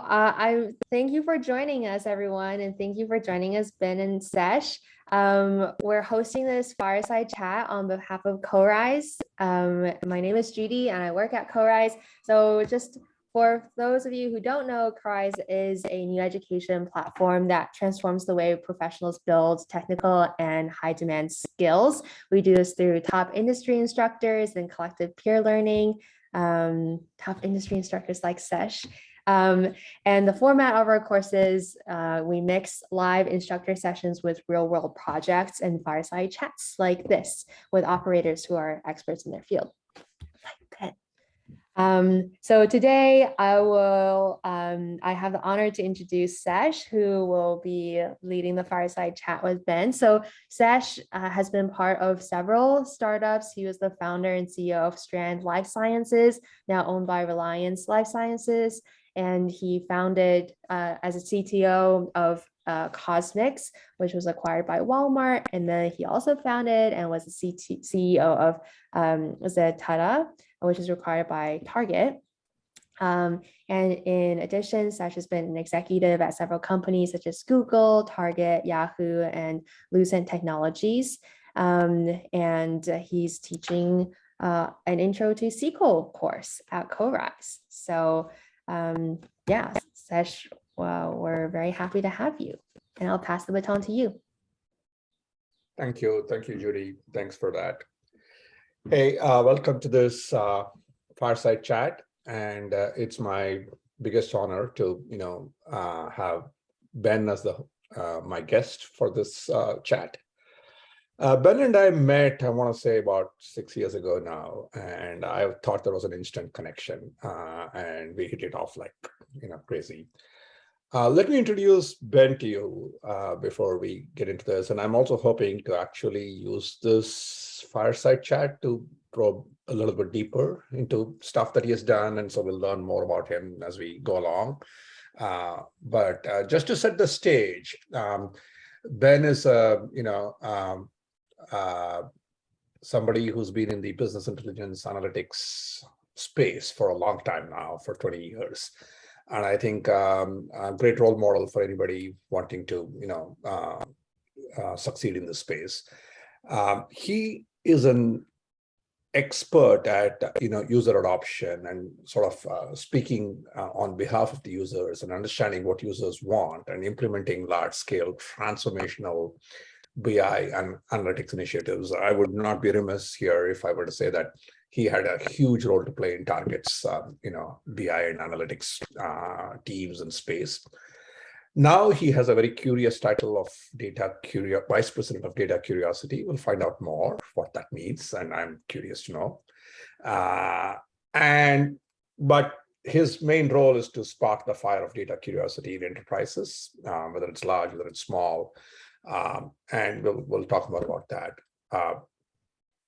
I thank you for joining us, everyone, and thank you for joining us, Ben and Sesh. We're hosting this fireside chat on behalf of CoRise. My name is Judy, and I work at CoRise. So just for those of you who don't know, CoRise is a new education platform that transforms the way professionals build technical and high-demand skills. We do this through top industry instructors and collective peer learning, top industry instructors like Sesh. And the format of our courses, we mix live instructor sessions with real-world projects and fireside chats like this with operators who are experts in their field. So today I have the honor to introduce Sesh, who will be leading the fireside chat with Ben. So Sesh has been part of several startups. He was the founder and CEO of Strand Life Sciences, now owned by Reliance Life Sciences. And he founded as a CTO of Cosmix, which was acquired by Walmart. And then he also founded and was the CEO of Zetata, which is acquired by Target. And in addition, Sesh has been an executive at several companies such as Google, Target, Yahoo, and Lucent Technologies. And he's teaching an intro to SQL course at CoRise. So yeah, Sesh, we're very happy to have you. And I'll pass the baton to you. Thank you, Judy. Thanks for that. Hey, welcome to this fireside chat, and it's my biggest honor to have Ben as my guest for this chat. Ben and I met, I want to say, about 6 years ago now, and I thought there was an instant connection, and we hit it off like crazy. Let me introduce Ben to you before we get into this, and I'm also hoping to actually use this fireside chat to probe a little bit deeper into stuff that he has done, and so we'll learn more about him as we go along. But just to set the stage, Ben is somebody who's been in the business intelligence analytics space for a long time now, for 20 years. And I think a great role model for anybody wanting to, succeed in this space. He is an expert at, user adoption and sort of speaking on behalf of the users and understanding what users want and implementing large-scale transformational BI and analytics initiatives. I would not be remiss here if I were to say that he had a huge role to play in Target's, BI and analytics teams and space. Now he has a very curious title of Vice President of Data Curiosity. We'll find out more what that means, and I'm curious to know. But his main role is to spark the fire of data curiosity in enterprises, whether it's large, whether it's small. And we'll talk more about that.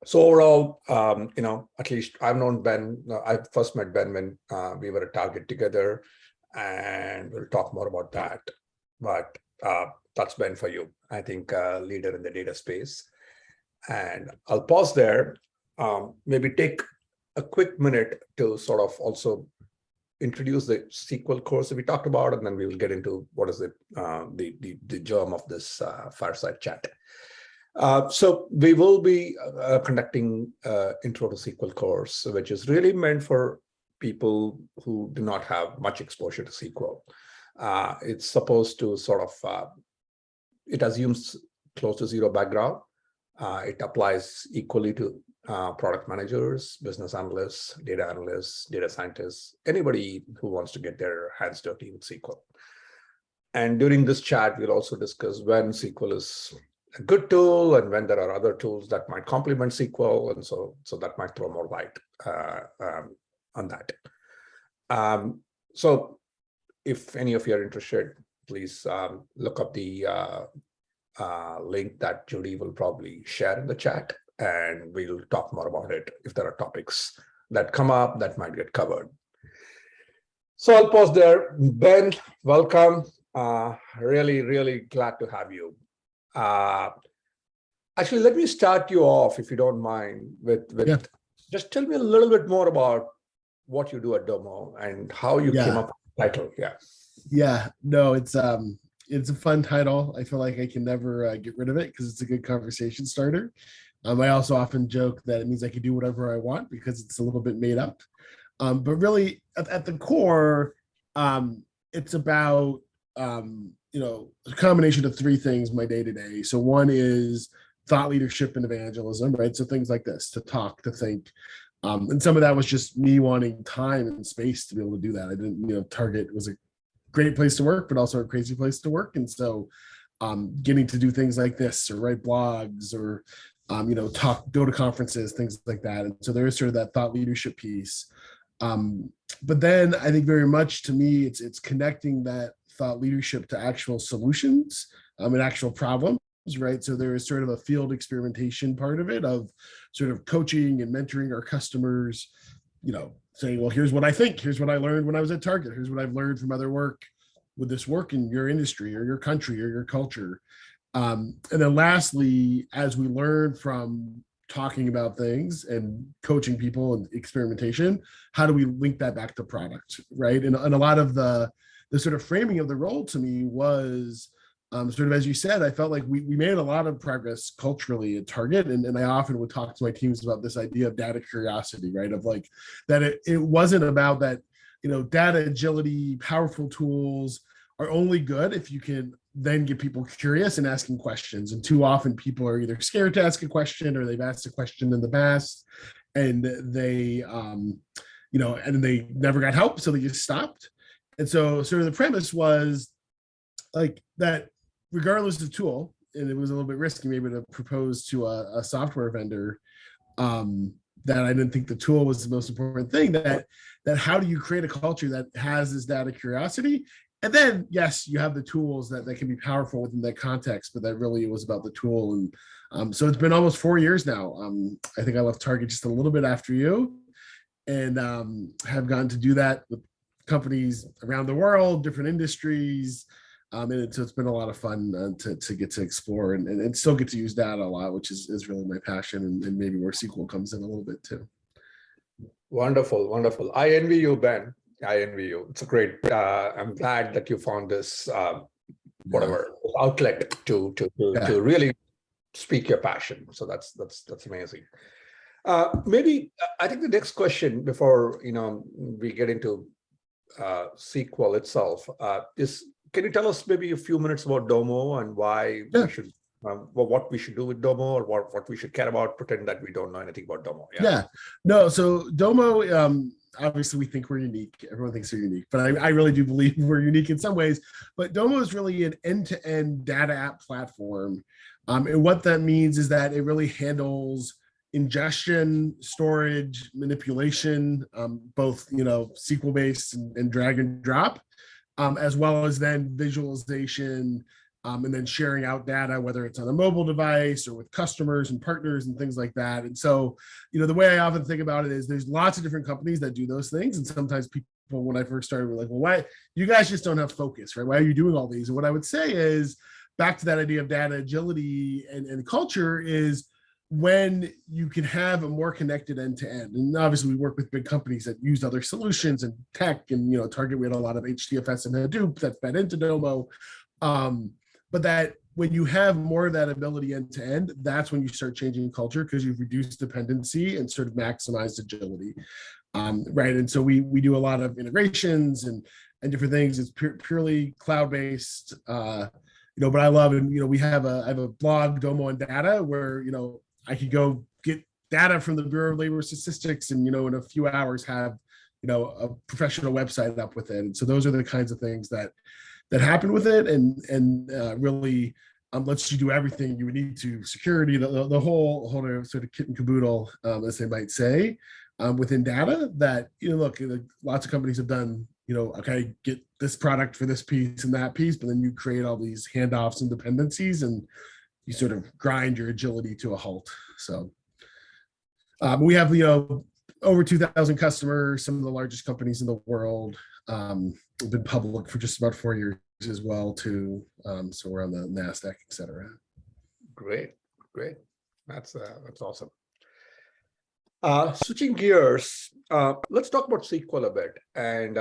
So overall, at least I've known Ben. I first met Ben when we were at Target together, and we'll talk more about that. But that's Ben for you, I think, leader in the data space. And I'll pause there, maybe take a quick minute to sort of also introduce the SQL course that we talked about, and then we will get into what is the germ of this fireside chat. So we will be conducting Intro to SQL course, which is really meant for people who do not have much exposure to SQL. It's supposed to sort of, it assumes close to zero background. It applies equally to product managers, business analysts, data scientists, anybody who wants to get their hands dirty with SQL. And during this chat, we'll also discuss when SQL is a good tool and when there are other tools that might complement SQL, and so that might throw more light on that. So if any of you are interested, please look up the link that Judy will probably share in the chat, and we'll talk more about it if there are topics that come up that might get covered. So I'll pause there. Ben, welcome. Really, really glad to have you. Actually, let me start you off, if you don't mind, with just tell me a little bit more about what you do at Domo and how you came up with the title. Yeah, no, it's a fun title. I feel like I can never get rid of it because it's a good conversation starter. I also often joke that it means I can do whatever I want because it's a little bit made up. But really, at the core, it's about a combination of three things my day to day. So one is thought leadership and evangelism, right? So things like this, to talk, to think. And some of that was just me wanting time and space to be able to do that. I didn't, Target was a great place to work, but also a crazy place to work. And so getting to do things like this or write blogs or go to conferences, things like that. And so there is sort of that thought leadership piece. But then I think very much to me, it's connecting that thought leadership to actual solutions and actual problems, right? So there is sort of a field experimentation part of it, of sort of coaching and mentoring our customers, saying, well, here's what I think, here's what I learned when I was at Target, here's what I've learned from other work with this work in your industry or your country or your culture. And then lastly, as we learn from talking about things and coaching people and experimentation, how do we link that back to product, right? And a lot of the sort of framing of the role to me was sort of, as you said, I felt like we made a lot of progress culturally at Target. And I often would talk to my teams about this idea of data curiosity, right? Of like that it wasn't about that, data agility, powerful tools are only good if you can then get people curious and asking questions. And too often people are either scared to ask a question or they've asked a question in the past and they, and they never got help. So they just stopped. And so sort of the premise was like that, regardless of tool, and it was a little bit risky maybe to propose to a software vendor that I didn't think the tool was the most important thing, that how do you create a culture that has this data curiosity? And then, yes, you have the tools that can be powerful within that context, but that really was about the tool. And so it's been almost 4 years now. I think I left Target just a little bit after you, and have gotten to do that with companies around the world, different industries. And so it's been a lot of fun to get to explore and still get to use data a lot, which is really my passion, and maybe where SQL comes in a little bit too. Wonderful, wonderful. I envy you, Ben. I envy you. It's a great. I'm glad that you found this outlet to really speak your passion. So that's amazing. Maybe I think the next question before we get into SQL itself is, can you tell us maybe a few minutes about Domo and why we should, what we should do with Domo, or what we should care about, pretend that we don't know anything about Domo? Yeah. No, so Domo, obviously we think we're unique. Everyone thinks they're unique, but I really do believe we're unique in some ways. But Domo is really an end-to-end data app platform. And what that means is that it really handles ingestion, storage, manipulation, both SQL based and drag and drop, as well as then visualization, and then sharing out data, whether it's on a mobile device or with customers and partners and things like that. And so, the way I often think about it is there's lots of different companies that do those things. And sometimes people, when I first started, were like, well, why you guys just don't have focus, right? Why are you doing all these? And what I would say is, back to that idea of data agility and culture, is when you can have a more connected end-to-end. And obviously we work with big companies that use other solutions and tech, and Target, we had a lot of HDFS and Hadoop that fed into Domo. But that when you have more of that ability end to end, that's when you start changing culture, because you've reduced dependency and sort of maximized agility. Right. And so we do a lot of integrations and different things. It's purely cloud-based, but I love, and I have a blog, Domo and Data, where I could go get data from the Bureau of Labor Statistics and in a few hours have a professional website up with it. And so those are the kinds of things that happen with it, and really lets you do everything you would need to. Security, the whole sort of kit and caboodle, as they might say, within data. That look, lots of companies have done. Okay, get this product for this piece and that piece, but then you create all these handoffs and dependencies, and you sort of grind your agility to a halt. So we have over 2,000 customers, some of the largest companies in the world. We've been public for just about 4 years as well too. So we're on the NASDAQ, et cetera. Great. That's awesome. Switching gears, let's talk about SQL a bit. And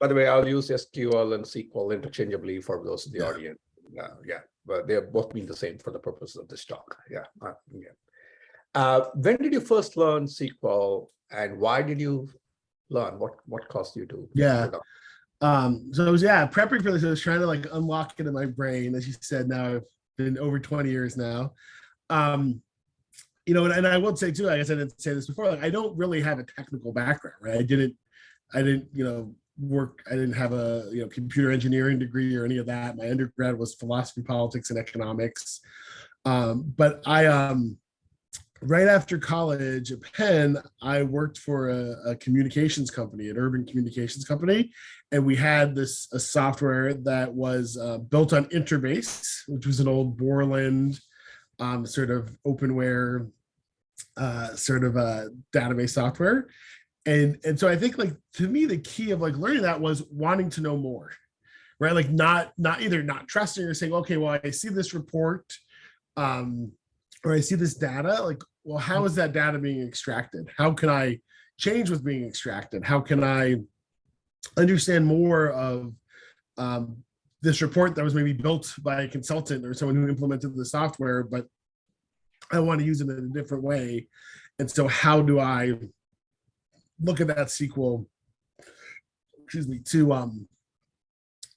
By the way, I'll use SQL and SQL interchangeably for those in the audience. Yeah, but they both mean the same for the purpose of this talk. Yeah. When did you first learn SQL, and why did you learn? What caused you to? Yeah. So I was prepping for this. I was trying to like unlock it in my brain. As you said, now I've been over 20 years now. And I would say too, I guess I didn't say this before, like I don't really have a technical background, right? I didn't, I didn't have a computer engineering degree or any of that. My undergrad was philosophy, politics, and economics. But I right after college at Penn, I worked for a communications company, an urban communications company, and we had a software that was built on Interbase, which was an old Borland sort of openware database software. And so I think like to me, the key of like learning that was wanting to know more, right? Like not either not trusting or saying, okay, well, I see this report or I see this data, like, well, how is that data being extracted? How can I change what's being extracted? How can I understand more of this report that was maybe built by a consultant or someone who implemented the software, but I want to use it in a different way. And so how do I look at that SQL,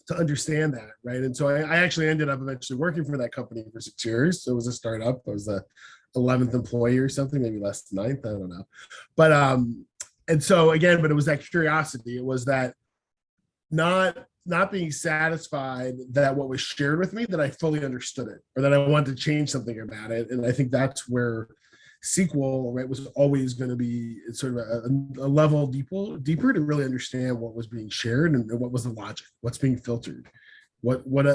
to understand that, right? And so I actually ended up eventually working for that company for 6 years. So it was a startup. I was the 11th employee or something, maybe less than 9th, I don't know. But and so again, but it was that curiosity. It was that not being satisfied that what was shared with me, that I fully understood it or that I wanted to change something about it. And I think that's where SQL, right, was always going to be sort of a level deeper to really understand what was being shared and what was the logic, what's being filtered,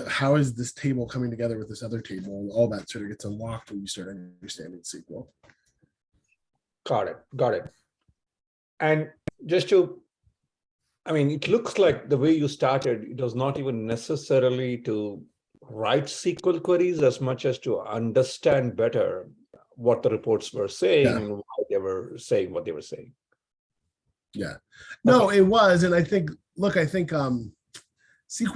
how is this table coming together with this other table, and all that sort of gets unlocked when you start understanding SQL. Got it. And it looks like the way you started, it was not even necessarily to write SQL queries as much as to understand better what the reports were saying and why they were saying what they were saying. Yeah. No, it was. And I think SQL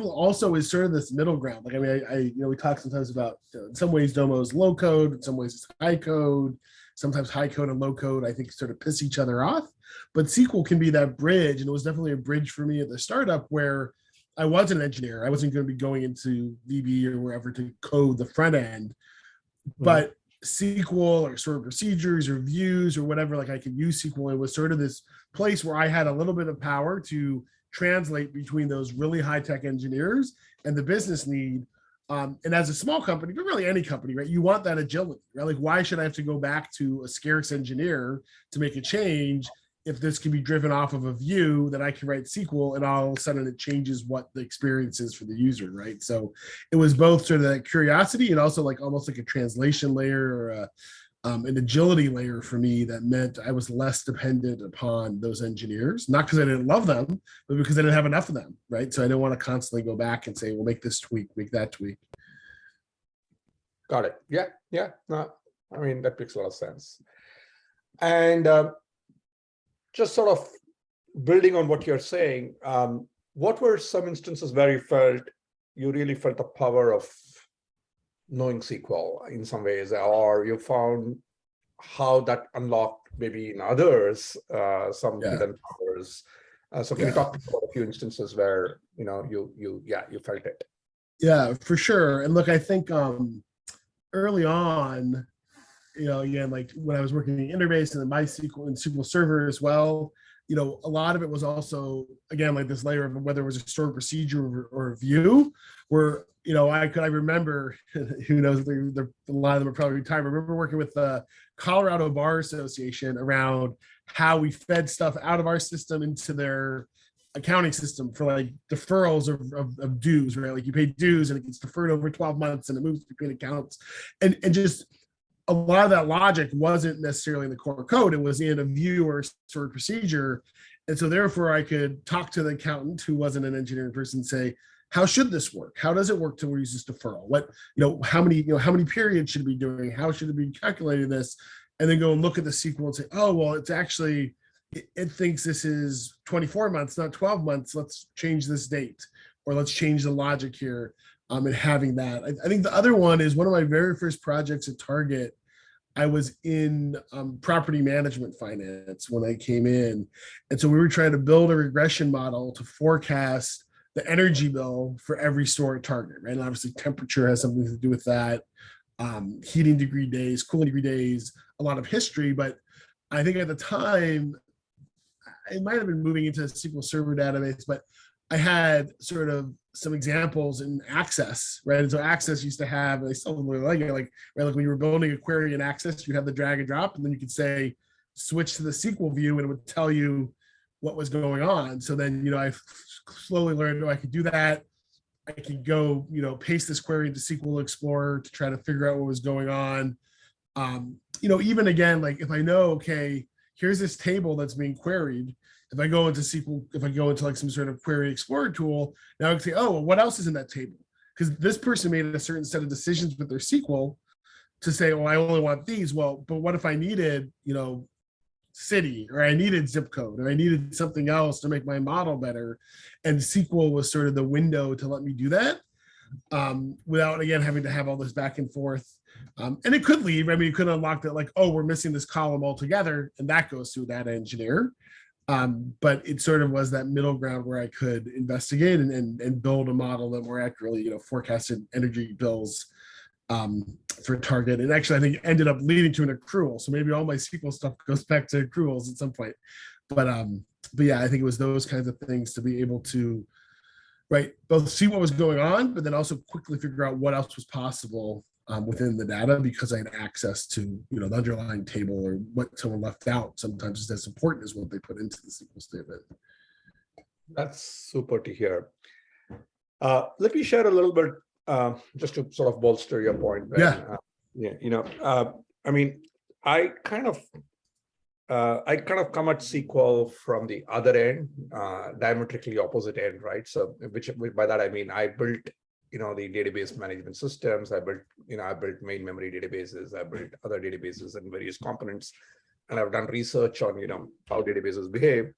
also is sort of this middle ground. Like, I mean, we talk sometimes about, in some ways, Domo is low code, in some ways it's high code. Sometimes high code and low code, I think, sort of piss each other off. But SQL can be that bridge. And it was definitely a bridge for me at the startup where I was an engineer. I wasn't going to be going into VB or wherever to code the front end. But SQL or sort of procedures or views or whatever, like I could use SQL. It was sort of this place where I had a little bit of power to translate between those really high-tech engineers and the business need. And as a small company, but really any company, right, you want that agility, right? Like, why should I have to go back to a scarce engineer to make a change if this can be driven off of a view that I can write SQL and all of a sudden it changes what the experience is for the user, right? So it was both sort of that curiosity and also like almost like a translation layer or an agility layer for me that meant I was less dependent upon those engineers, not because I didn't love them, but because I didn't have enough of them, right? So I didn't want to constantly go back and say, well, make this tweak, make that tweak. Got it. Yeah. No, I mean, that makes a lot of sense. And just sort of building on what you're saying, what were some instances where you really felt the power of knowing SQL in some ways, or you found how that unlocked maybe in others some hidden powers? So can you talk about a few instances where you felt it? Yeah, for sure. And look, I think early on, again, like when I was working in Interbase and then MySQL and SQL Server as well, a lot of it was also, again, like this layer of whether it was a stored procedure or a view, where, I remember, who knows, a lot of them are probably retired. I remember working with the Colorado Bar Association around how we fed stuff out of our system into their accounting system for like deferrals of dues, right? Like you pay dues and it gets deferred over 12 months and it moves between accounts. And just a lot of that logic wasn't necessarily in the core code. It was in a view or stored procedure. And so therefore I could talk to the accountant who wasn't an engineering person and say, how should this work? How does it work to use this deferral? What, how many periods should it be doing? How should it be calculating this? And then go and look at the SQL and say, oh, well, it's actually it thinks this is 24 months, not 12 months. Let's change this date, or let's change the logic here. And having that, I think the other one is one of my very first projects at Target. I was in property management finance when I came in. And so we were trying to build a regression model to forecast the energy bill for every store at Target, right? And obviously temperature has something to do with that. Heating degree days, cooling degree days, a lot of history. But I think at the time, it might have been moving into a SQL Server database, but I had sort of some examples in Access, right? And so Access used to have, and I still really like it, like, right, like when you were building a query in Access, you have the drag and drop, and then you could say, switch to the SQL view, and it would tell you what was going on. So then, I slowly learned, I could do that. I could go, paste this query into SQL Explorer to try to figure out what was going on. Even again, like if I know, okay, here's this table that's being queried. If I go into SQL, if I go into like some sort of query explorer tool, now I can say, oh, well, what else is in that table? Because this person made a certain set of decisions with their SQL to say, well, I only want these. Well, but what if I needed, city, or I needed zip code, or I needed something else to make my model better? And SQL was sort of the window to let me do that without, again, having to have all this back and forth. And it could leave. I mean, you could unlock that, like, oh, we're missing this column altogether, and that goes to a data engineer. But it sort of was that middle ground where I could investigate and build a model that more accurately, forecasted energy bills for Target. And actually, I think it ended up leading to an accrual. So maybe all my SQL stuff goes back to accruals at some point. But yeah, I think it was those kinds of things to be able to, right, both see what was going on, but then also quickly figure out what else was possible within the data, because I had access to, the underlying table, or what someone left out sometimes is as important as what they put into the SQL statement. That's super to hear. Let me share a little bit, just to sort of bolster your point, Ben. Yeah. I mean, I kind of come at SQL from the other end, diametrically opposite end, right? So, which by that I mean I built, the database management systems. I built main memory databases. I built other databases and various components, and I've done research on, how databases behave.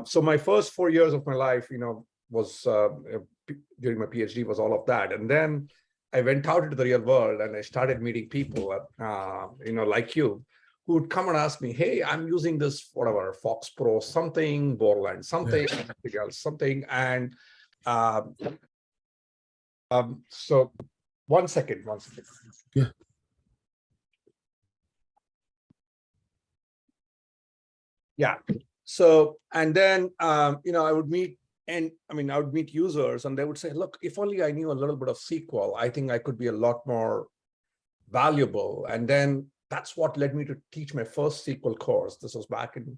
So my first 4 years of my life, was during my PhD was all of that, and then I went out into the real world and I started meeting people, like you, who would come and ask me, hey, I'm using this, whatever, Fox Pro something, Borland something, something else, something. And so one second. Yeah. Yeah. So, and then, I would meet, users, and they would say, look, if only I knew a little bit of SQL, I think I could be a lot more valuable. And then that's what led me to teach my first SQL course. This was back in,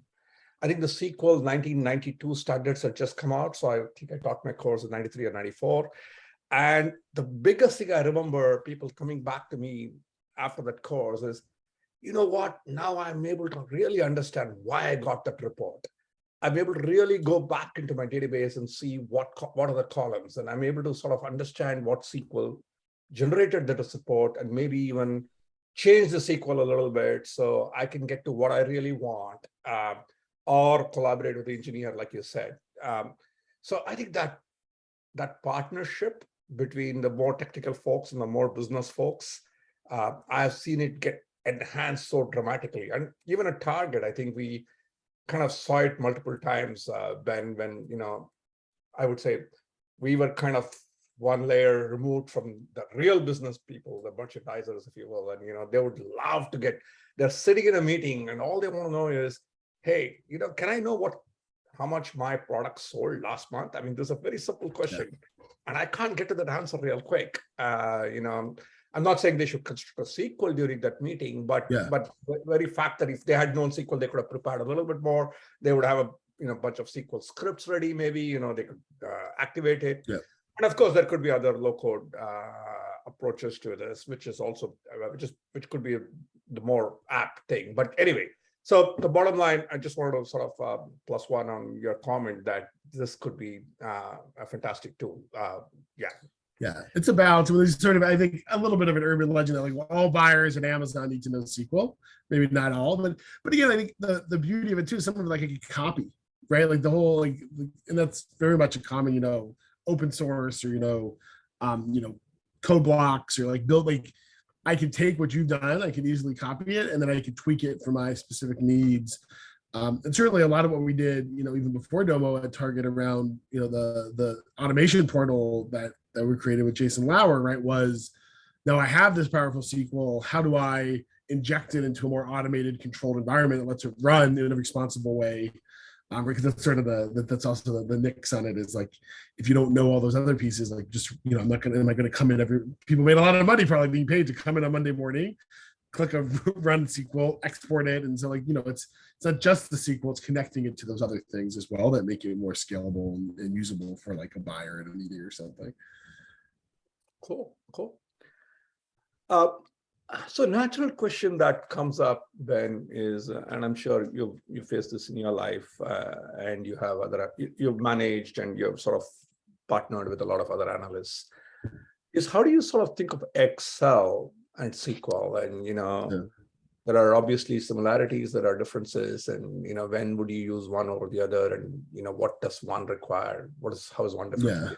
I think the SQL 1992 standards had just come out. So I think I taught my course in 93 or 94. And the biggest thing I remember people coming back to me after that course is, you know what, now I'm able to really understand why I got that report. I'm able to really go back into my database and see what are the columns. And I'm able to sort of understand what SQL generated that support, and maybe even change the SQL a little bit so I can get to what I really want, or collaborate with the engineer, like you said. So I think that partnership between the more technical folks and the more business folks, I've seen it get enhanced so dramatically. And even at Target, I think we kind of saw it multiple times, Ben, when, I would say we were kind of one layer removed from the real business people, the merchandisers, if you will. And, they would love to they're sitting in a meeting and all they want to know is, hey, can I know how much my product sold last month? I mean, this is a very simple question. Yeah. And I can't get to that answer real quick. I'm not saying they should construct a SQL during that meeting, but the very fact that if they had known SQL, they could have prepared a little bit more. They would have a bunch of SQL scripts ready. Maybe they could activate it. Yeah. And of course, there could be other low-code approaches to this, which is also which could be the more apt thing. But anyway, so the bottom line, I just wanted to sort of plus one on your comment that this could be a fantastic tool. Yeah. Yeah, it's a balance. There's sort of, I think, a little bit of an urban legend that like, well, all buyers at Amazon need to know SQL. Maybe not all, but again, I think the beauty of it too is something like a copy, right? Like the whole and that's very much a common, open source or code blocks or like build like I can take what you've done, I can easily copy it, and then I can tweak it for my specific needs. And certainly a lot of what we did, even before Domo at Target around, the automation portal that we created with Jason Lauer, right, was now I have this powerful SQL. How do I inject it into a more automated, controlled environment that lets it run in a responsible way? Because that's sort of that's also the nix on it is like, if you don't know all those other pieces, like just, am I going to come in people made a lot of money probably being paid to come in on Monday morning, click a run SQL, export it. And so like, it's not just the SQL, it's connecting it to those other things as well that make it more scalable and usable for like a buyer at a meeting or something. Cool. So natural question that comes up then is, and I'm sure you face this in your life, and you have you've managed and you've sort of partnered with a lot of other analysts, is how do you sort of think of Excel and SQL? And there are obviously similarities, there are differences, and when would you use one over the other, and what does one require? How is one different? Yeah.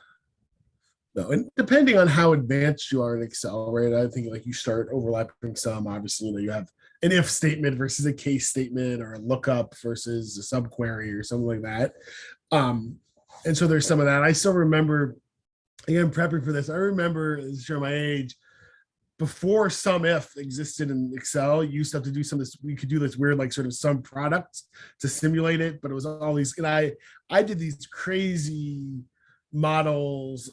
No, and depending on how advanced you are in Excel, right? I think like you start overlapping some. Obviously, you have an if statement versus a case statement, or a lookup versus a subquery or something like that. And so there's some of that. I still remember, again, prepping for this. I remember, to show my age, before sum if existed in Excel, you used to have to do some of this. We could do this weird, like sort of sum products to simulate it, but it was all these. And I did these crazy models,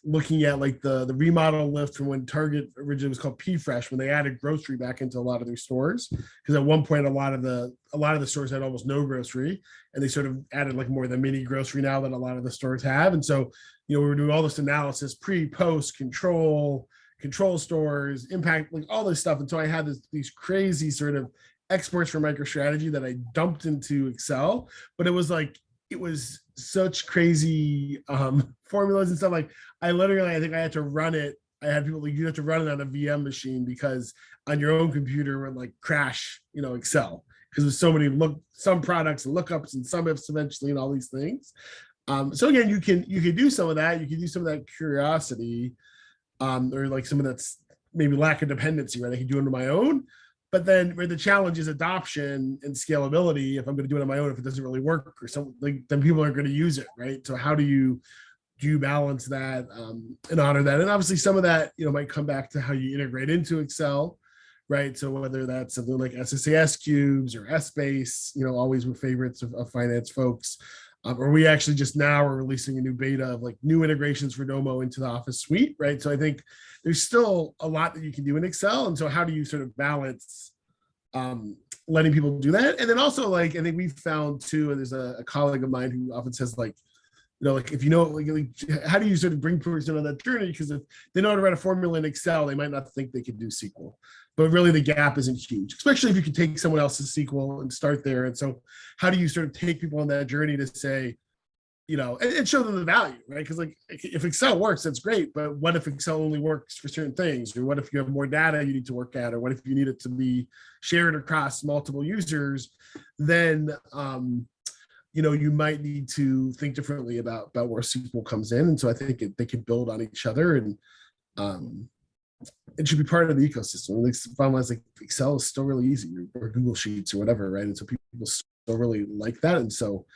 looking at like the remodel lift from when Target originally was called P-Fresh, when they added grocery back into a lot of their stores, because at one point a lot of the stores had almost no grocery, and they sort of added like more of the mini grocery now that a lot of the stores have. And so we were doing all this analysis, pre-post control stores, impact, like all this stuff. And so I had these crazy sort of exports for MicroStrategy that I dumped into Excel, but it was such crazy formulas and stuff. Like I think I had to run it. I had people like, you have to run it on a VM machine, because on your own computer would like crash, Excel, because there's so many some products and lookups and sum ifs eventually and all these things. So again, you can do some of that. You can do some of that curiosity, or like some of that's maybe lack of dependency, right? I can do it on my own. But then where the challenge is adoption and scalability, if I'm going to do it on my own, if it doesn't really work or something, like, then people aren't going to use it, right? So how do you balance that, and honor that? And obviously some of that, might come back to how you integrate into Excel, right? So whether that's something like SSAS cubes or Essbase, always were favorites of finance folks. Or we actually just now are releasing a new beta of like new integrations for Domo into the Office suite, right? So I think there's still a lot that you can do in Excel. And so how do you sort of balance letting people do that? And then also, like, I think we've found too, and there's a colleague of mine who often says like, like if how do you sort of bring person on that journey? Because if they know how to write a formula in Excel, they might not think they could do SQL. But really the gap isn't huge, especially if you can take someone else's SQL and start there. And so how do you sort of take people on that journey to say, and show them the value, right? Because like if Excel works, that's great. But what if Excel only works for certain things? Or what if you have more data you need to work at? Or what if you need it to be shared across multiple users? Then, you might need to think differently about where SQL comes in. And so I think they can build on each other, and it should be part of the ecosystem. Like, finalize, like Excel is still really easy, or Google Sheets or whatever, right? And so people still really like that. And so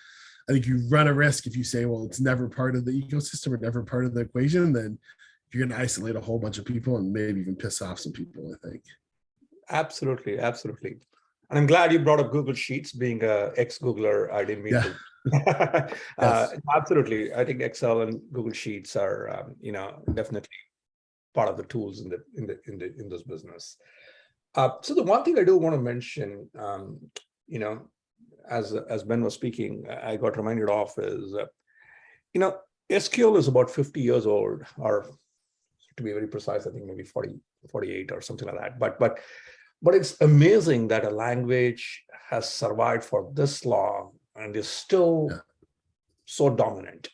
I think you run a risk if you say, well, it's never part of the ecosystem or never part of the equation, then you're going to isolate a whole bunch of people and maybe even piss off some people, I think. Absolutely. And I'm glad you brought up Google Sheets. Being an ex-Googler, I didn't mean to. Yes. Absolutely. I think Excel and Google Sheets are, definitely part of the tools in this business. So the one thing I do want to mention, as Ben was speaking, I got reminded of is, SQL is about 50 years old, or to be very precise, I think maybe 40, 48 or something like that. But it's amazing that a language has survived for this long and is still so dominant.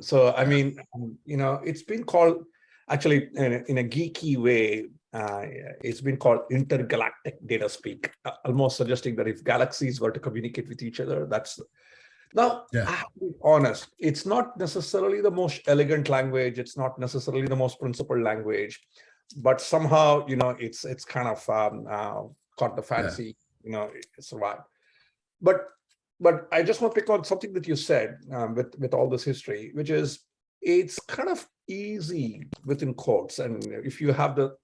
So I mean, it's been called actually in a geeky way. It's been called intergalactic data speak, almost suggesting that if galaxies were to communicate with each other, that's now. I have to be honest, it's not necessarily the most elegant language. It's not necessarily the most principled language, but somehow it's kind of caught the fancy. It's survived. But I just want to pick on something that you said with all this history, which is it's kind of easy within quotes, and if you have the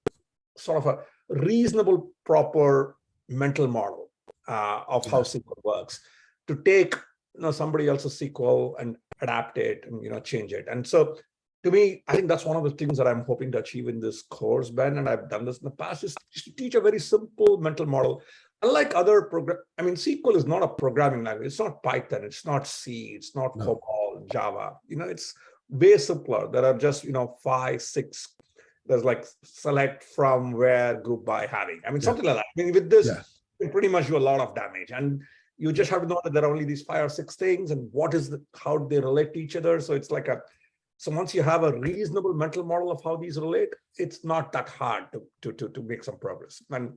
sort of a reasonable, proper mental model of how SQL works, to take somebody else's SQL and adapt it and change it. And so, to me, I think that's one of the things that I'm hoping to achieve in this course, Ben, and I've done this in the past, is just to teach a very simple mental model. Unlike other SQL is not a programming language. It's not Python. It's not C. It's not COBOL, Java. It's way simpler. There are just 5, 6. There's like select, from, where, group by, having. Something like that. With this, you can pretty much do a lot of damage. And you just have to know that there are only these 5 or 6 things, and how do they relate to each other. So it's like so once you have a reasonable mental model of how these relate, it's not that hard to make some progress. And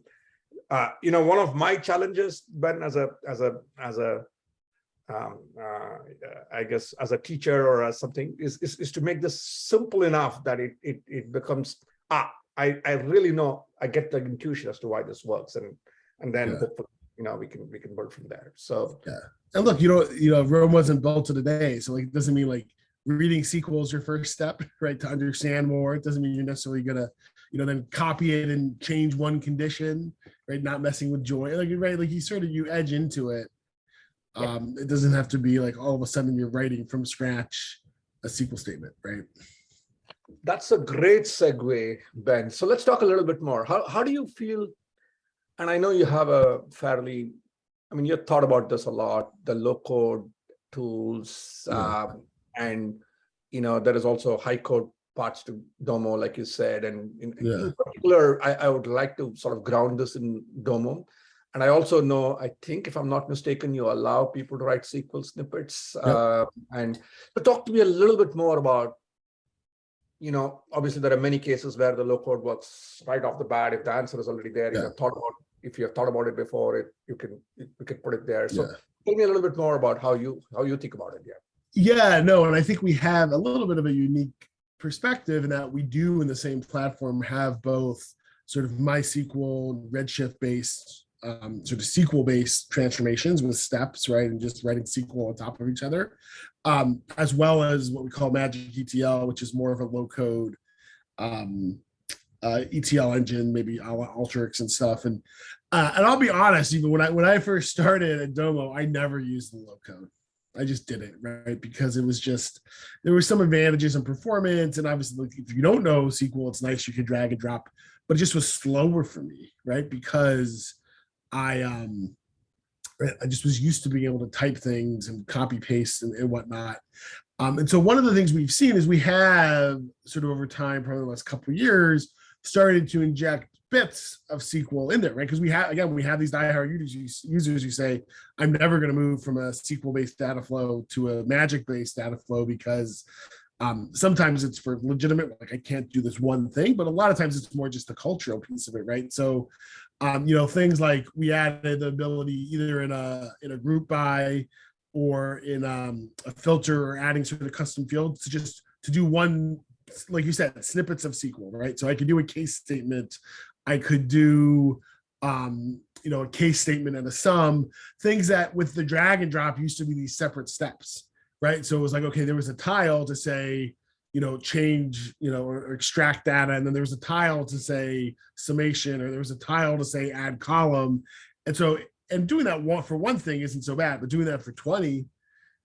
one of my challenges, Ben, I guess as a teacher or as something, is to make this simple enough that it becomes I really know, I get the intuition as to why this works, and then hopefully we can build from there. So and look, Rome wasn't built to the day, so it doesn't mean like reading SQL is your first step, right, to understand more. It doesn't mean you're necessarily gonna then copy it and change one condition, right? Not messing with join, right? Like you edge into it. It doesn't have to be like all of a sudden you're writing from scratch a SQL statement, right? That's a great segue, Ben. So let's talk a little bit more. How do you feel? And I know you have you've thought about this a lot, the low-code tools, and there is also high-code parts to Domo, like you said. And in particular, I would like to sort of ground this in Domo. And I also know, I think, if I'm not mistaken, you allow people to write SQL snippets. And so talk to me a little bit more about, obviously there are many cases where the low code works right off the bat. If the answer is already there, if you have thought about it before, we can put it there. So tell me a little bit more about how you think about it. And I think we have a little bit of a unique perspective in that we do in the same platform have both sort of MySQL, Redshift based sort of SQL-based transformations with steps, right? And just writing SQL on top of each other, as well as what we call Magic ETL, which is more of a low-code ETL engine, maybe Alteryx and stuff. And I'll be honest, even when I first started at Domo, I never used the low-code. I just did it, right? Because it was just, there were some advantages in performance. And obviously, if you don't know SQL, it's nice, you can drag and drop, but it just was slower for me, right? Because I just was used to being able to type things and copy paste and whatnot. And so one of the things we've seen is we have sort of over time, probably the last couple of years, started to inject bits of SQL in there, right? Because we have these diehard users who say, I'm never going to move from a SQL-based data flow to a Magic-based data flow because sometimes it's for legitimate, like I can't do this one thing, but a lot of times it's more just the cultural piece of it, right? So, things like we added the ability either in a group by or in a filter or adding sort of custom fields to do one, like you said, snippets of SQL, right? So I could do a case statement. I could do, a case statement and a sum, things that with the drag and drop used to be these separate steps, right? So it was like, okay, there was a tile to say, change, or extract data. And then there was a tile to say summation, or there was a tile to say add column. And so, and doing that for one thing isn't so bad, but doing that for 20,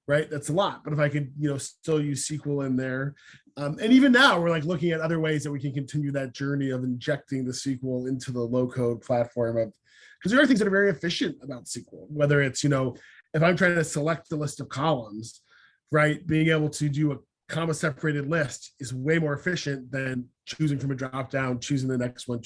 right? That's a lot. But if I could, still use SQL in there. And even now we're like looking at other ways that we can continue that journey of injecting the SQL into the low code platform because there are things that are very efficient about SQL, whether it's, if I'm trying to select the list of columns, right? Being able to do a comma separated list is way more efficient than choosing from a drop down, choosing the next one,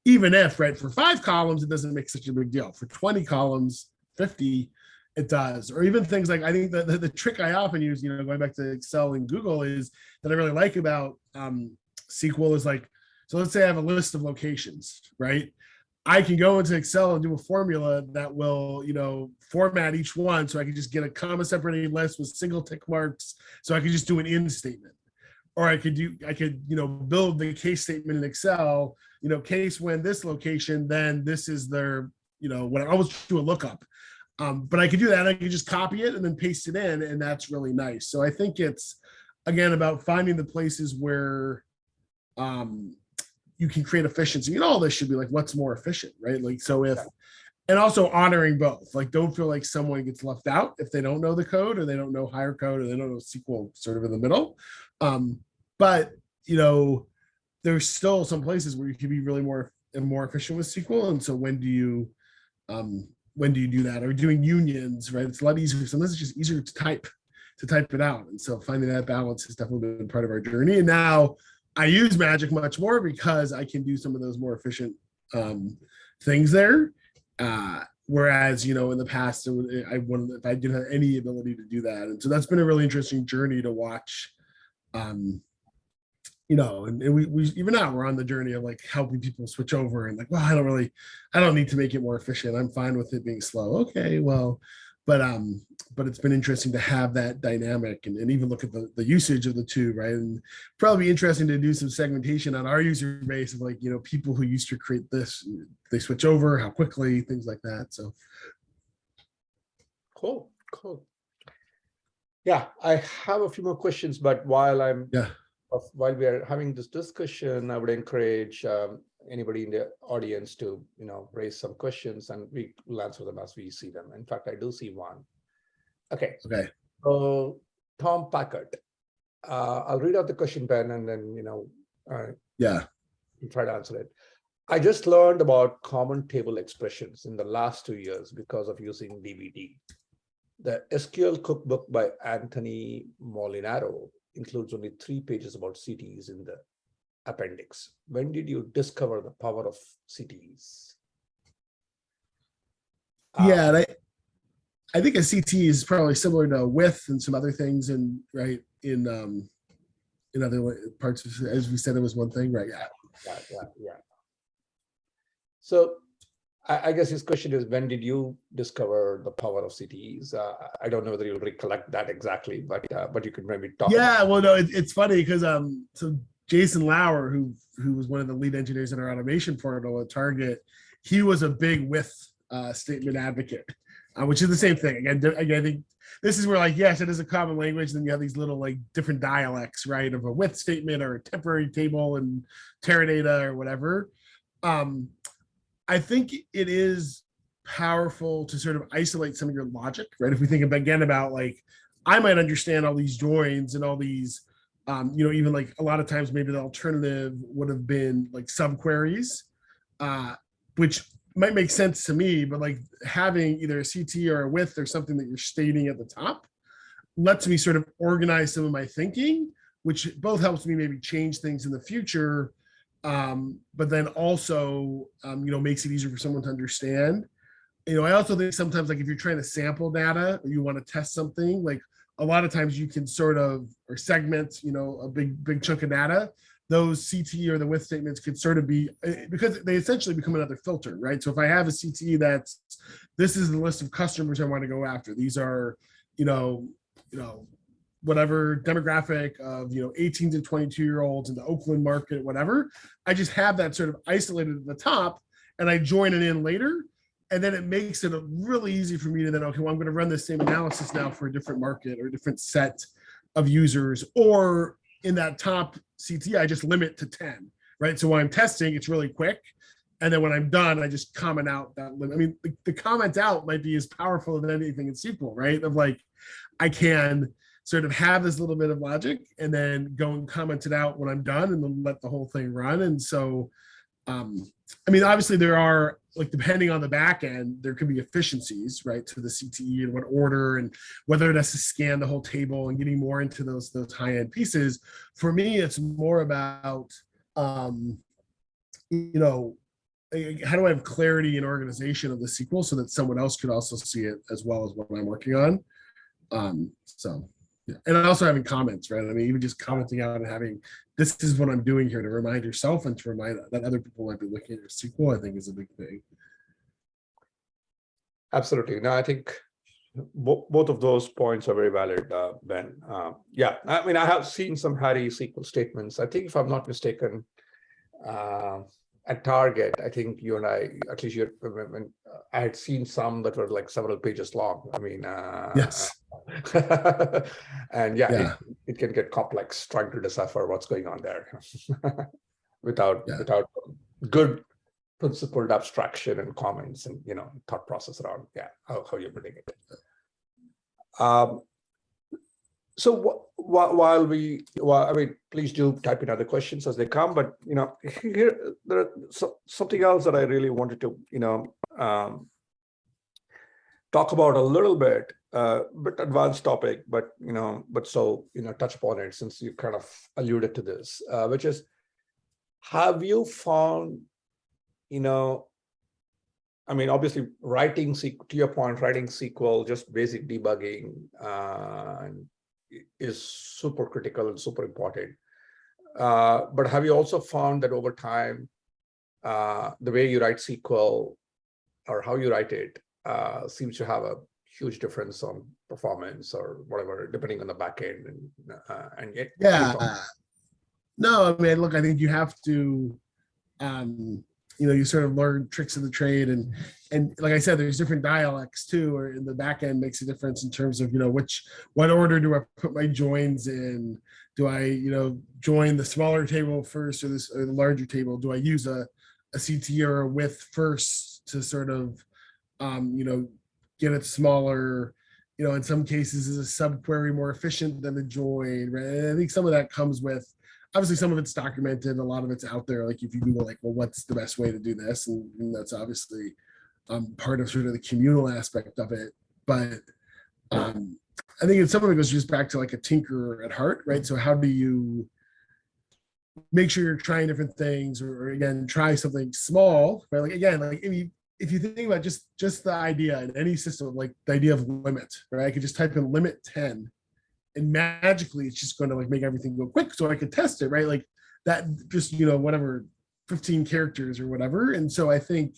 even if, right, for 5 columns, it doesn't make such a big deal. For 20 columns, 50, It does. Or even things like, I think the trick I often use, going back to Excel and Google, is that I really like about SQL is like, so let's say I have a list of locations, right? I can go into Excel and do a formula that will, format each one. So I can just get a comma separated list with single tick marks. So I could just do an in statement. Or I could, build the case statement in Excel, case when this location, then this is their, when I always do a lookup. But I could do that. I could just copy it and then paste it in, and that's really nice. So I think it's, again, about finding the places where you can create efficiency. And all this should be like, what's more efficient, right? Like, so if, and also honoring both, like, don't feel like someone gets left out if they don't know the code, or they don't know higher code, or they don't know SQL sort of in the middle. But, there's still some places where you can be really more efficient with SQL. And so when do you do that? Or doing unions, right? It's a lot easier. Sometimes it's just easier to type it out. And so finding that balance has definitely been part of our journey. And now I use Magic much more because I can do some of those more efficient things there. Whereas, in the past, I wouldn't, if I didn't have any ability to do that. And so that's been a really interesting journey to watch. And we even now we're on the journey of like helping people switch over and like, well, I don't need to make it more efficient. I'm fine with it being slow. Okay, well, but it's been interesting to have that dynamic and even look at the usage of the two, right? And probably interesting to do some segmentation on our user base of like, people who used to create this, they switch over, how quickly, things like that. So cool. Yeah, I have a few more questions, but while we are having this discussion, I would encourage anybody in the audience to, raise some questions, and we will answer them as we see them. In fact, I do see one. Okay. So Tom Packard, I'll read out the question, Ben, and then, try to answer it. I just learned about common table expressions in the last 2 years because of using DBT. The SQL cookbook by Anthony Molinaro includes only 3 pages about CTEs in the appendix. When did you discover the power of CTEs? And I think a CTE is probably similar to width and some other things, in other parts of, as we said, it was one thing, right? Yeah. So I guess his question is, when did you discover the power of CTEs? I don't know whether you'll recollect that exactly, but you could maybe talk. Yeah, well, no, it's funny because so Jason Lauer, who was one of the lead engineers in our automation portal at Target, he was a big width statement advocate, which is the same thing. Again, I think this is where, like, yes, it is a common language. Then you have these little like different dialects, right, of a width statement or a temporary table and Teradata or whatever. I think it is powerful to sort of isolate some of your logic, right? If we think again about like, I might understand all these joins and all these, even like a lot of times maybe the alternative would have been like subqueries, which might make sense to me, but like having either a CT or a width or something that you're stating at the top lets me sort of organize some of my thinking, which both helps me maybe change things in the future. But then also, makes it easier for someone to understand. I also think sometimes, like if you're trying to sample data or you want to test something, like a lot of times you can sort of, or segment, a big chunk of data. Those CT or the width statements could sort of be, because they essentially become another filter, right? So if I have a CT this is the list of customers I want to go after. These are, whatever demographic of 18 to 22-year-olds in the Oakland market, whatever. I just have that sort of isolated at the top, and I join it in later, and then it makes it really easy for me to then, okay, well, I'm going to run the same analysis now for a different market or a different set of users. Or in that top CT, I just limit to 10, right? So when I'm testing, it's really quick. And then when I'm done, I just comment out that limit. I mean, the comment out might be as powerful as anything in SQL, right? Of like, I can sort of have this little bit of logic and then go and comment it out when I'm done and then let the whole thing run. And so, obviously there are, like, depending on the back end, there could be efficiencies, right, to the CTE and what order and whether it has to scan the whole table and getting more into those high-end pieces. For me, it's more about, how do I have clarity and organization of the SQL so that someone else could also see it as well as what I'm working on. So yeah. And also having comments, right? I mean, even just commenting out and having, this is what I'm doing here, to remind yourself and to remind that other people might be looking at your SQL, I think is a big thing. Absolutely. No, I think both of those points are very valid, Ben. Yeah, I mean, I have seen some Harry SQL statements. I think, if I'm not mistaken, at Target, I think you and I, at least I had seen some that were like several pages long. I mean, Yes. and yeah, Yeah. it can get complex trying to decipher what's going on there without good principled abstraction and comments and thought process around how you're building it. So I mean, please do type in other questions as they come. But here there are something else that I really wanted to talk about a little bit, bit advanced topic, but touch upon it since you kind of alluded to this, which is, have you found, I mean, obviously writing SQL, to your point, writing SQL, just basic debugging is super critical and super important. But have you also found that over time, the way you write SQL or how you write it seems to have a huge difference on performance or whatever, depending on the back end and yet. Yeah. No, I mean, look, I think you have to, you sort of learn tricks of the trade, and like I said, there's different dialects too, or in the back end makes a difference in terms of what order do I put my joins in? Do I join the smaller table first or the larger table? Do I use a CT or a width first to sort of get it smaller? In some cases, is a subquery more efficient than a join, right? And I think some of that comes with, obviously some of it's documented, a lot of it's out there. Like if you Google well, what's the best way to do this? And that's obviously part of sort of the communal aspect of it. But I think some of it goes just back to like a tinkerer at heart, right? So how do you make sure you're trying different things, or again, try something small, right? Like again, like if you think about just the idea in any system, like the idea of limit, right? I could just type in limit 10, and magically it's just going to make everything go quick so I could test it, right? Like that, just whatever, 15 characters or whatever. And so I think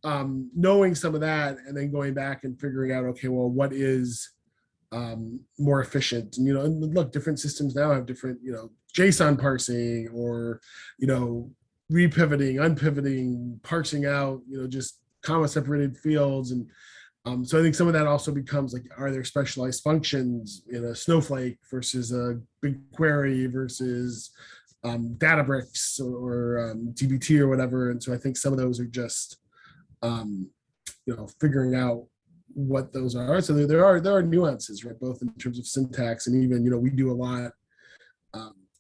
knowing some of that and then going back and figuring out, okay, well, what is more efficient? And and look, different systems now have different JSON parsing, or repivoting, unpivoting, parsing out just comma separated fields. And so I think some of that also becomes like, are there specialized functions in a Snowflake versus a BigQuery versus Databricks or dbt or whatever. And so I think some of those are just figuring out what those are. So there are nuances, right? Both in terms of syntax, and even we do a lot.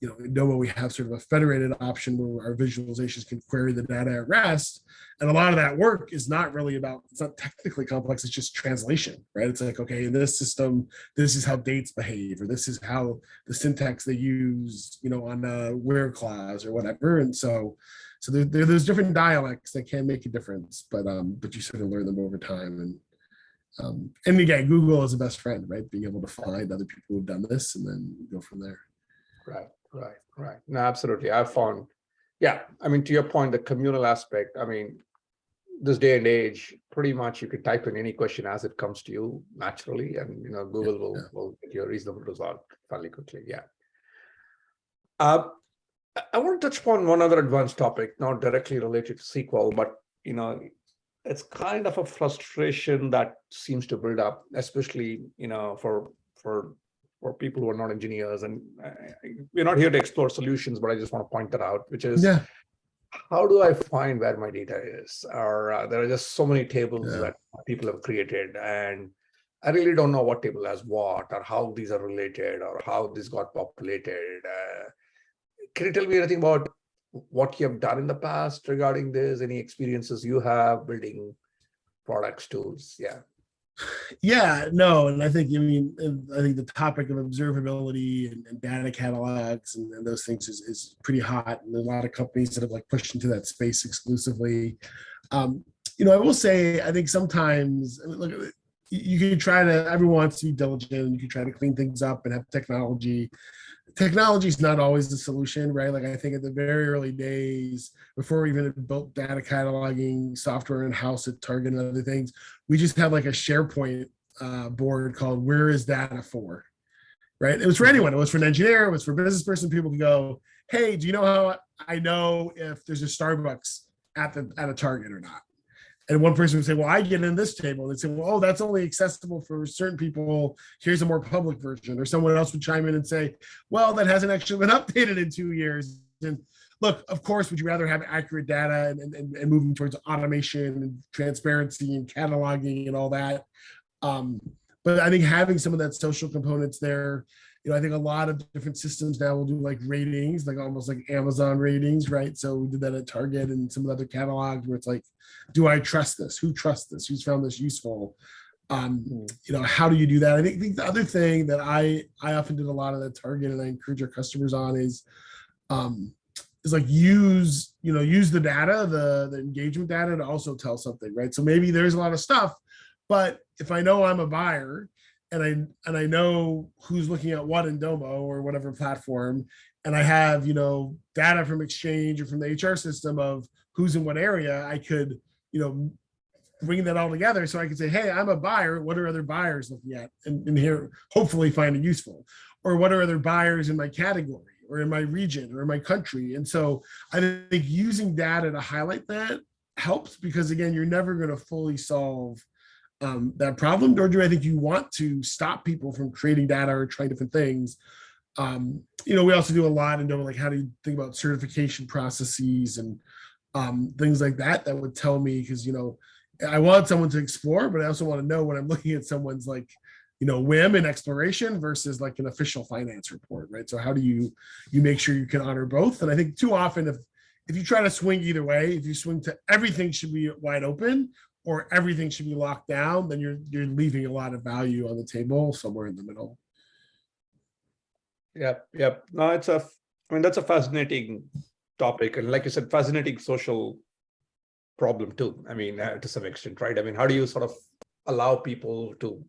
In Domo, we have sort of a federated option where our visualizations can query the data at rest. And a lot of that work is not really about, it's not technically complex, it's just translation, right? It's like, okay, in this system, this is how dates behave, or this is how the syntax they use, on a where clause or whatever. And so there's different dialects that can make a difference, but you sort of learn them over time. And again, Google is the best friend, right? Being able to find other people who've done this and then go from there. Right. No, absolutely. I've found, I mean, to your point, the communal aspect, I mean, this day and age, pretty much you could type in any question as it comes to you naturally, and Google will get you a reasonable result fairly quickly. I want to touch upon one other advanced topic, not directly related to SQL, but it's kind of a frustration that seems to build up, especially for people who are not engineers. And we're not here to explore solutions, but I just want to point that out, which is, how do I find where my data is? Or there are just so many tables that people have created, and I really don't know what table has what, or how these are related, or how this got populated. Can you tell me anything about what you have done in the past regarding this? Any experiences you have building products, tools? Yeah, no, and I think I think the topic of observability and data catalogs and those things is pretty hot, and there's a lot of companies that have like pushed into that space exclusively. Um, I will say I think sometimes look, you can try to everyone wants to be diligent and you can try to clean things up and have technology is not always the solution, right? Like I think at the very early days, before we even built data cataloging software in house at Target and other things, we just had like a SharePoint board called "Where is data for?" Right? It was for anyone. It was for an engineer. It was for a business person. People could go, "Hey, do you know how I know if there's a Starbucks at a Target or not?" And one person would say, well, I get in this table. And they'd say, well, oh, that's only accessible for certain people. Here's a more public version. Or someone else would chime in and say, well, that hasn't actually been updated in 2 years. And look, of course, would you rather have accurate data and moving towards automation and transparency and cataloging and all that? But I think having some of that social components there, I think a lot of different systems now will do like ratings, like almost like Amazon ratings, right? So we did that at Target and some of the other catalogs where it's like, do I trust this? Who trusts this? Who's found this useful? How do you do that? I think the other thing that I often did a lot of at Target and I encourage our customers on is like use the data, the engagement data to also tell something, right? So maybe there's a lot of stuff, but if I know I'm a buyer and I know who's looking at what in Domo or whatever platform, and I have data from Exchange or from the HR system of who's in what area, I could bring that all together so I can say, hey, I'm a buyer. What are other buyers looking at? And here, hopefully find it useful. Or what are other buyers in my category or in my region or in my country? And so I think using data to highlight that helps because, again, you're never going to fully solve that problem, nor do I think you want to stop people from creating data or trying different things. We also do a lot in Domo, like how do you think about certification processes and things like that would tell me, because I want someone to explore, but I also want to know when I'm looking at someone's like whim and exploration versus like an official finance report, right? So how do you make sure you can honor both? And I think too often if you try to swing either way, if you swing to everything should be wide open or everything should be locked down, then you're leaving a lot of value on the table somewhere in the middle. Yep. No, that's a fascinating topic, and like you said, fascinating social problem too. To some extent, right? How do you sort of allow people to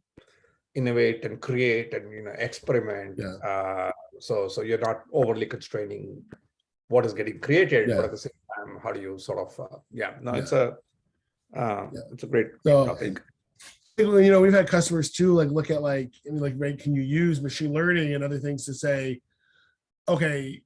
innovate and create and experiment? Yeah. So you're not overly constraining what is getting created, Yeah. but at the same time, how do you sort of? It's a great So, topic. We've had customers too, like look at right, can you use machine learning and other things to say, okay,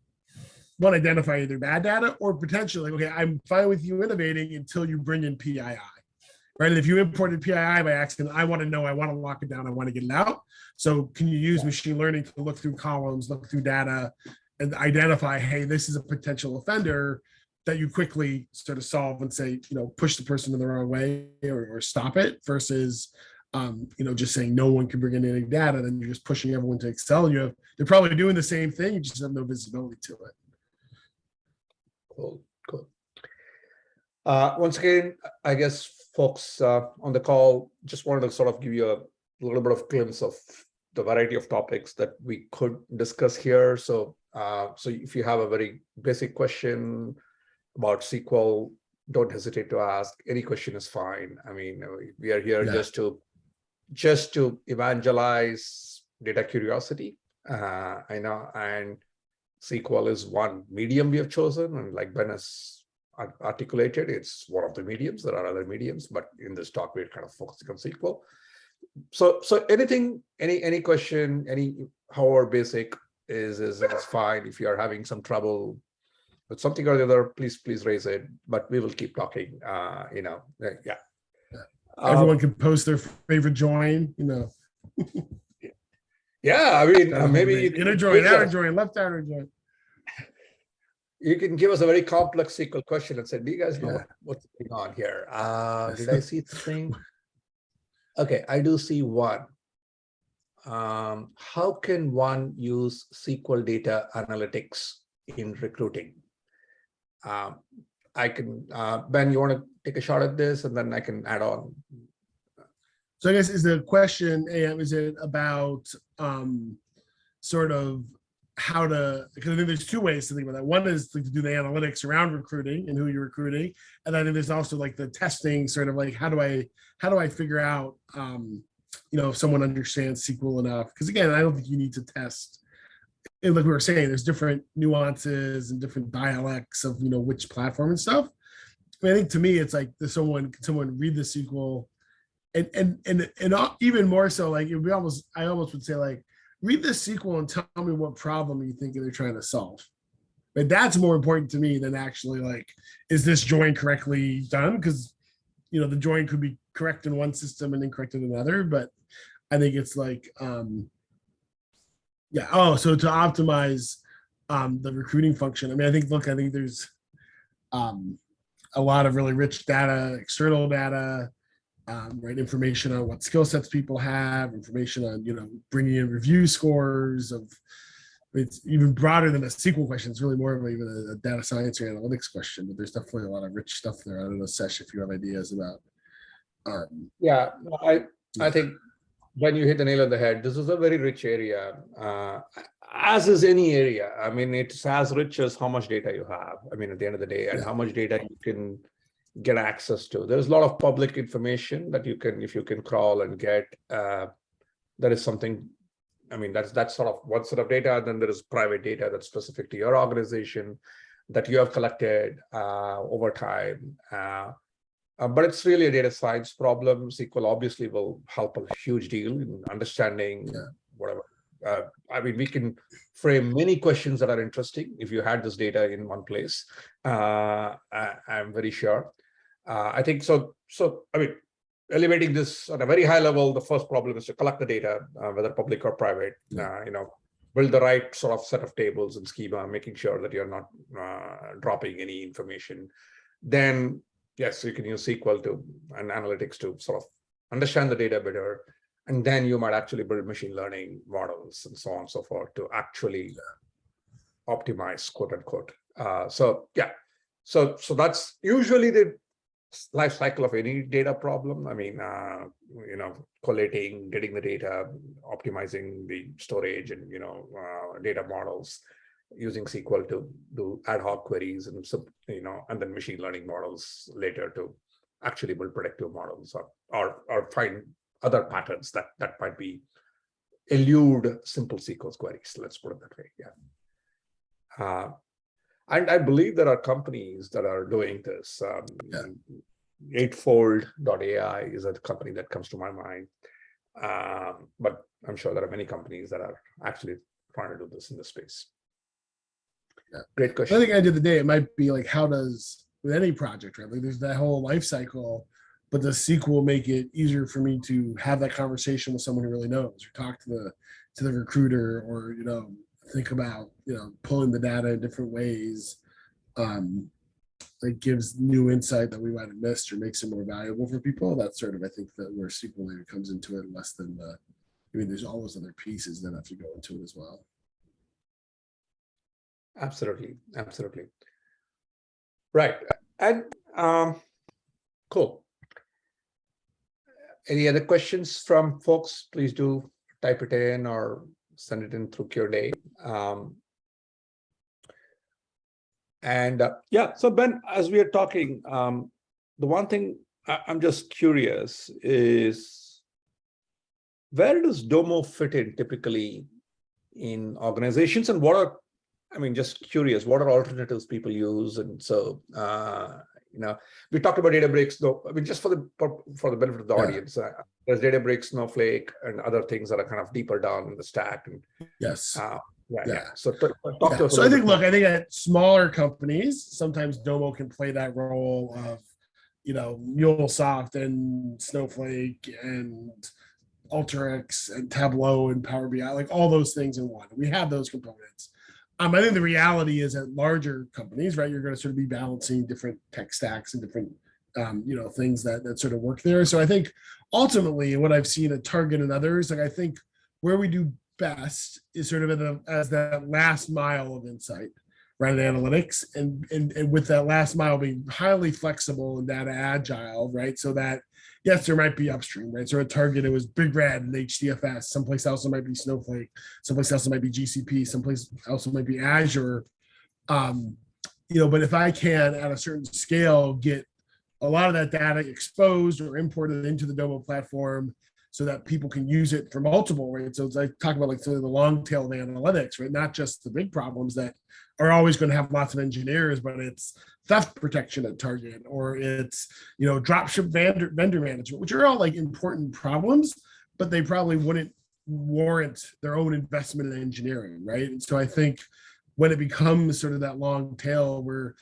one, identify either bad data or potentially, okay, I'm fine with you innovating until you bring in PII, right? And if you imported PII by accident, I want to lock it down, I want to get it out. So can you use machine learning to look through columns, look through data, and identify, hey, this is a potential offender that you quickly sort of solve and say, push the person in the wrong way or stop it versus, just saying no one can bring in any data, then you're just pushing everyone to Excel. They're probably doing the same thing, you just have no visibility to it. Cool. Once again, I guess folks on the call just wanted to sort of give you a little bit of glimpse of the variety of topics that we could discuss here. So if you have a very basic question about SQL, don't hesitate to ask. Any question is fine. We are here just to evangelize data curiosity. I know, and SQL is one medium we have chosen, and like Ben has articulated, it's one of the mediums. There are other mediums, but in this talk, we're kind of focusing on SQL. So anything, any question, however basic is fine. If you are having some trouble with something or the other, please raise it. But we will keep talking. Everyone can post their favorite join. Yeah, maybe you can inner join, outer join, left outer join. You can give us a very complex SQL question and say, do you guys know what's going on here? Did I see something? Okay, I do see one. How can one use SQL data analytics in recruiting? I can, Ben, you want to take a shot at this and then I can add on? So I guess is the question, AM, is it about sort of how to, because I think there's two ways to think about that. One is to do the analytics around recruiting and who you're recruiting. And I think there's also like the testing, sort of like how do I figure out if someone understands SQL enough? Because again, I don't think you need to test. And like we were saying, there's different nuances and different dialects of which platform and stuff. I think to me, it's like can someone read the SQL and even more so, like I almost would say, like, read the SQL and tell me what problem you think they're trying to solve. But that's more important to me than actually like, is this join correctly done? Because the join could be correct in one system and incorrect in another. But I think it's like, so to optimize the recruiting function. I mean, I think there's a lot of really rich data, external data, right? Information on what skill sets people have, information on, bringing in review scores of, it's even broader than a SQL question. It's really more of even a data science or analytics question, but there's definitely a lot of rich stuff there. I don't know, Sesh, if you have ideas about. I think when you hit the nail on the head, this is a very rich area, as is any area. I mean, it's as rich as how much data you have. I mean, at the end of the day, and how much data you can get access to. There's a lot of public information that if you can crawl and get. That is something. I mean, that's sort of one set of data. Then there is private data that's specific to your organization that you have collected over time. But it's really a data science problem. SQL obviously will help a huge deal in understanding whatever. I mean, we can frame many questions that are interesting if you had this data in one place. I'm very sure. I think so. I mean, elevating this on a very high level, the first problem is to collect the data, whether public or private. Build the right sort of set of tables and schema, making sure that you're not dropping any information. Then, yes, you can use SQL and analytics to sort of understand the data better. And then you might actually build machine learning models and so on and so forth to actually optimize, quote unquote. So that's usually the life cycle of any data problem. I mean, collating, getting the data, optimizing the storage and, data models, using SQL to do ad hoc queries and and then machine learning models later to actually build predictive models or find other patterns that might be elude simple SQL queries. Let's put it that way. Yeah. And I believe there are companies that are doing this. Eightfold.ai is a company that comes to my mind. But I'm sure there are many companies that are actually trying to do this in the space. Yeah. Great question. I think at the end of the day, it might be like, how does, with any project, right? Like there's that whole life cycle, but does SQL make it easier for me to have that conversation with someone who really knows, or talk to the recruiter, or think about pulling the data in different ways, that gives new insight that we might have missed or makes it more valuable for people. That's sort of, I think, that where SQL maybe comes into it, less than there's all those other pieces that have to go into it as well. Absolutely. Right. And cool. Any other questions from folks? Please do type it in or send it in through Q&A. So Ben, as we are talking, the one thing I'm just curious is, where does Domo fit in typically in organizations, and just curious, what are alternatives people use? And so, we talked about Databricks, though. I mean, just for the benefit of the audience, there's Databricks, Snowflake, and other things that are kind of deeper down in the stack. And yes. So talk to us. So I think at smaller companies, sometimes Domo can play that role of, MuleSoft and Snowflake and Alteryx and Tableau and Power BI, like all those things in one. We have those components. I think the reality is at larger companies, right, you're going to sort of be balancing different tech stacks and different, things that sort of work there. So I think ultimately what I've seen at Target and others, like I think where we do best is sort of as that last mile of insight, right, analytics, and with that last mile being highly flexible and data agile, right, so that yes, there might be upstream, right? So at Target, it was Big Red and HDFS. Someplace else it might be Snowflake. Someplace else it might be GCP. Someplace else it might be Azure. Um, but if I can at a certain scale get a lot of that data exposed or imported into the Domo platform so that people can use it for multiple, right? So it's like talk about like sort of the long tail of analytics, right? Not just the big problems that are always going to have lots of engineers, but it's theft protection at Target, or it's dropship vendor management, which are all like important problems, but they probably wouldn't warrant their own investment in engineering, right? And so I think when it becomes sort of that long tail where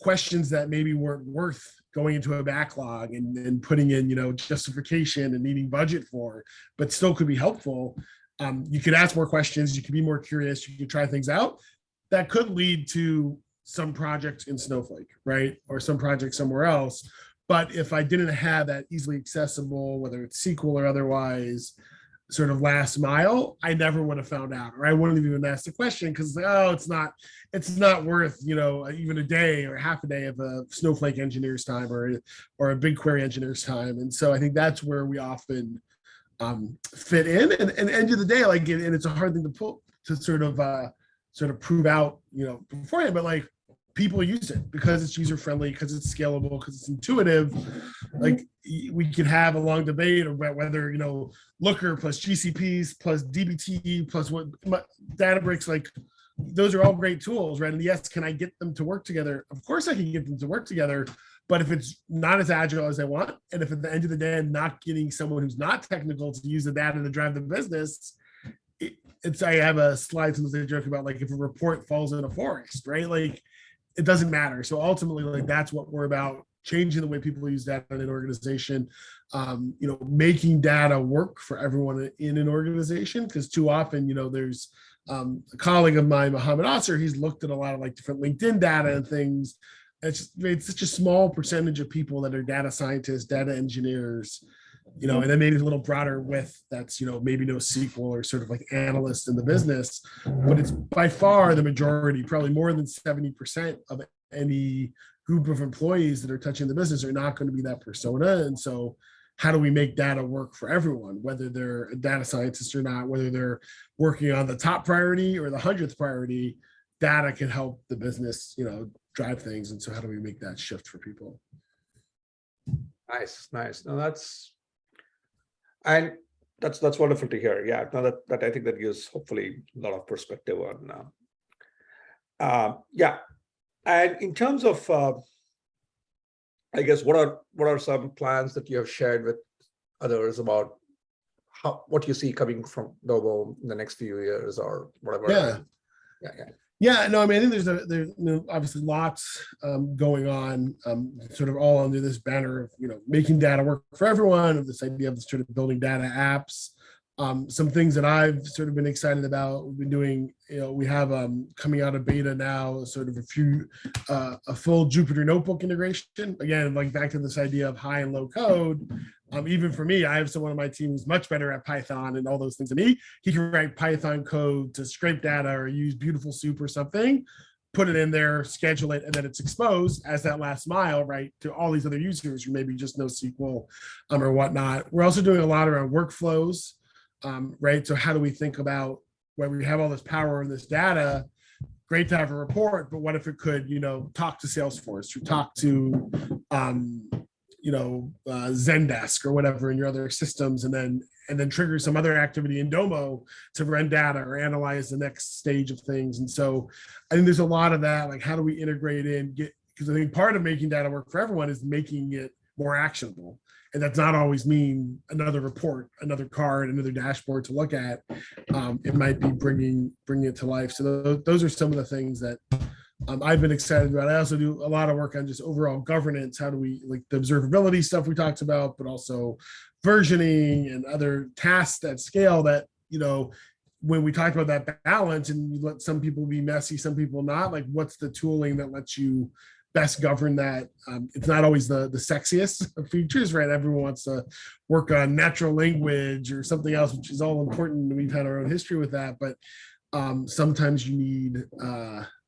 questions that maybe weren't worth going into a backlog and putting in justification and needing budget for, but still could be helpful. You could ask more questions, you could be more curious, you could try things out. That could lead to some project in Snowflake, right? Or some project somewhere else. But if I didn't have that easily accessible, whether it's SQL or otherwise, sort of last mile, I never would have found out, or I wouldn't have even asked the question because it's not worth even a day or half a day of a Snowflake engineer's time or a BigQuery engineer's time. And so I think that's where we often fit in. And end of the day, like, and it's a hard thing to pull to sort of prove out beforehand, but like people use it because it's user friendly, because it's scalable, because it's intuitive. Like we could have a long debate about whether Looker plus GCPs plus DBT plus what Databricks, like those are all great tools, right? And yes, can I get them to work together? Of course I can get them to work together, but if it's not as agile as I want, and if at the end of the day I'm not getting someone who's not technical to use the data to drive the business, I have a slide sometimes I joke about, like if a report falls in a forest, right? Like it doesn't matter. So ultimately, like that's what we're about, changing the way people use data in an organization, making data work for everyone in an organization. Because too often, there's a colleague of mine, Mohammed Asser, he's looked at a lot of like different LinkedIn data and things. It's such a small percentage of people that are data scientists, data engineers, and then maybe a little broader with that's, maybe no SQL or sort of like analyst in the business, but it's by far the majority, probably more than 70% of any group of employees that are touching the business are not going to be that persona. And so how do we make data work for everyone, whether they're a data scientist or not, whether they're working on the top priority or the 100th priority, data can help the business, drive things. And so how do we make that shift for people? Nice. No, that's wonderful to hear. Yeah, no, that I think that gives hopefully a lot of perspective on. Yeah, and in terms of, I guess, what are some plans that you have shared with others about what you see coming from Domo in the next few years or whatever? Yeah. No, I mean, I think there's obviously lots going on, sort of all under this banner of making data work for everyone, of this idea of sort of building data apps. Some things that I've sort of been excited about, we've been doing, we have coming out of beta now, sort of a full Jupyter notebook integration. Again, like back to this idea of high and low code. Even for me, I have someone on my team who's much better at Python and all those things than me. He can write Python code to scrape data or use Beautiful Soup or something, put it in there, schedule it, and then it's exposed as that last mile, right, to all these other users who maybe just know SQL or whatnot. We're also doing a lot around workflows, right? So how do we think about when we have all this power and this data? Great to have a report, but what if it could, talk to Salesforce or talk to, Zendesk or whatever in your other systems, and then trigger some other activity in Domo to run data or analyze the next stage of things. And so I think there's a lot of that, like how do we integrate in, because I think part of making data work for everyone is making it more actionable. And that's not always mean another report, another card, another dashboard to look at. It might be bringing it to life. So those are some of the things that I've been excited about. I also do a lot of work on just overall governance. How do we, like the observability stuff we talked about, but also versioning and other tasks at scale that, when we talk about that balance and you let some people be messy, some people not, like what's the tooling that lets you best govern that? It's not always the sexiest of features, right? Everyone wants to work on natural language or something else, which is all important. We've had our own history with that, but sometimes you need,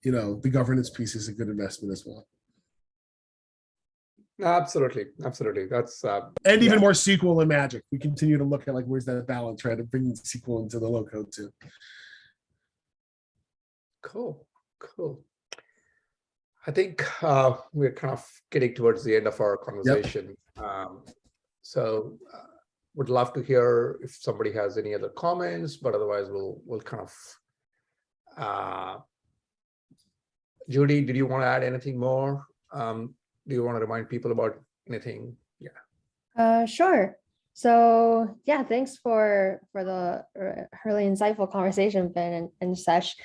the governance piece is a good investment as well. Absolutely, absolutely. That's And even yeah. more SQL and magic. We continue to look at like where's that balance, right? Of bringing SQL into the low code too. Cool, cool. I think we're kind of getting towards the end of our conversation. So would love to hear if somebody has any other comments, but otherwise we'll kind of Judy, did you want to add anything more? Do you want to remind people about anything? Yeah. Sure. So yeah, thanks for the really insightful conversation, Ben and Sesh.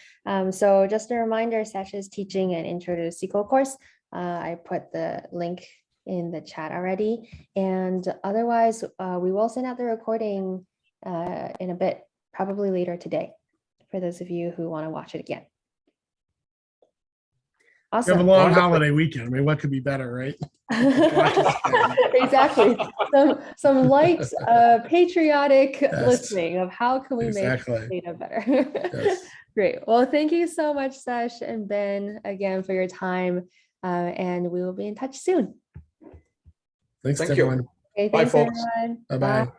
So just a reminder, Sesh is teaching an Intro to SQL course. I put the link in the chat already. And otherwise, we will send out the recording in a bit, probably later today, for those of you who want to watch it again. We have Awesome. a long holiday weekend. I mean, what could be better, right? Exactly. Some light, patriotic listening of how can we make data better. Yes. Great. Well, thank you so much, Sesh and Ben, again for your time, and we will be in touch soon. Thanks, Thank everyone. you. Okay, Bye, thanks, folks. everyone. Bye-bye.